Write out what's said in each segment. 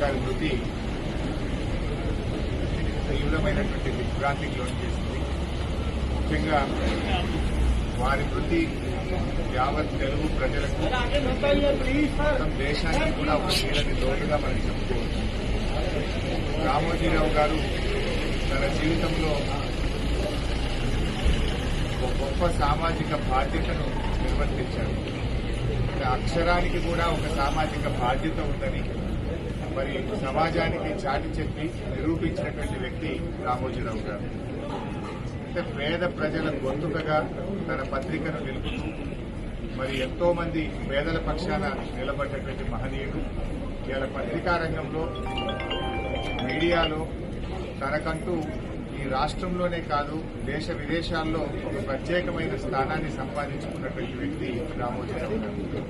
గారి మృతి తీవ్రమైనటువంటి దిగ్భ్రాంతికి లోను చేసింది. ముఖ్యంగా వారి మృతి యావత్ తెలుగు ప్రజలకు మొత్తం దేశానికి కూడా ఒక తీరని లోటుగా మనం చెప్పుకోవచ్చు. రామోజీరావు గారు తన జీవితంలో ఒక గొప్ప సామాజిక బాధ్యతను నిర్వర్తించారు. అక్షరానికి కూడా ఒక సామాజిక బాధ్యత ఉందని మరి సమాజానికి చాటి చెప్పి నిరూపించినటువంటి వ్యక్తి రామోజీరావు గారు. అంటే పేద ప్రజల గొంతుకగా తన పత్రికను నిలుపుతూ మరి ఎంతో మంది పేదల పక్షాన నిలబడ్డటువంటి మహనీయుడు. ఇవాళ పత్రికా రంగంలో మీడియాలో తనకంటూ ఈ రాష్ట్రంలోనే కాదు దేశ విదేశాల్లో ఒక ప్రత్యేకమైన స్థానాన్ని సంపాదించుకున్నటువంటి వ్యక్తి రామోజీరావు గారు.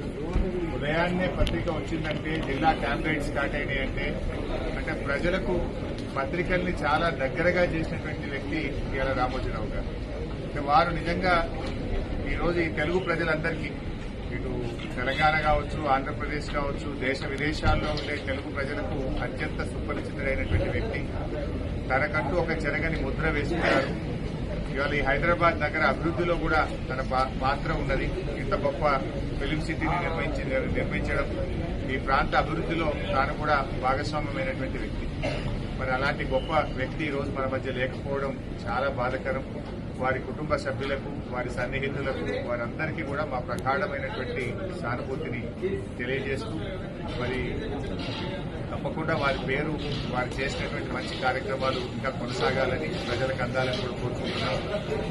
ఉదయాన్నే పత్రిక వచ్చిందంటే జిల్లా క్యాంపెయిన్ స్టార్ట్ అయినాయంటే అంటే ప్రజలకు పత్రికల్ని చాలా దగ్గరగా చేసినటువంటి వ్యక్తి ఇవాళ రామోజీరావు గారు. అంటే వారు నిజంగా ఈరోజు ఈ తెలుగు ప్రజలందరికీ ఇటు తెలంగాణ కావచ్చు, ఆంధ్రప్రదేశ్ కావచ్చు, దేశ విదేశాల్లో ఉండే తెలుగు ప్రజలకు అత్యంత సుపరిచితుడైనటువంటి వ్యక్తి. తనకంటూ ఒక చెరగని ముద్ర వేసుకున్నారు. ఇవాళ ఈ హైదరాబాద్ నగర అభివృద్దిలో కూడా తన పాత్ర ఉన్నది. ఇంత గొప్ప ఫిలిం సిటీని నిర్మించడం, ఈ ప్రాంత అభివృద్దిలో తాను కూడా భాగస్వామ్యమైనటువంటి వ్యక్తి. మరి అలాంటి గొప్ప వ్యక్తి ఈ రోజు మన మధ్య లేకపోవడం చాలా బాధాకరం. వారి కుటుంబ సభ్యులకు, వారి సన్నిహితులకు, వారందరికీ కూడా మా ప్రగాఢమైనటువంటి సానుభూతిని తెలియజేస్తూ మరి తప్పకుండా వారి పేరు, వారు చేసినటువంటి మంచి కార్యక్రమాలు ఇంకా కొనసాగాలని, ప్రజలకు అందాలని కూడా కోరుకుంటున్నాం.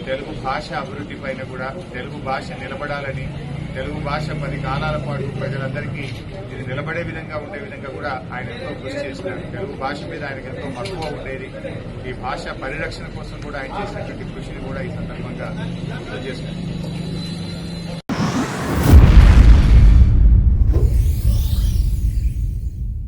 తెలుగు భాష అభివృద్ధి పైన కూడా తెలుగు భాష నిలబడాలని, తెలుగు భాష 10 కాలాల పాటు ప్రజలందరికీ ఇది నిలబడే విధంగా ఉండే విధంగా కూడా ఆయన ఎంతో కృషి చేసినారు. తెలుగు భాష మీద ఆయనకు ఎంతో మక్కువ ఉండేది. ఈ భాష పరిరక్షణ కోసం కూడా ఆయన చేసినటువంటి కృషిని కూడా ఈ సందర్భంగా గుర్తు చేస్తున్నారు.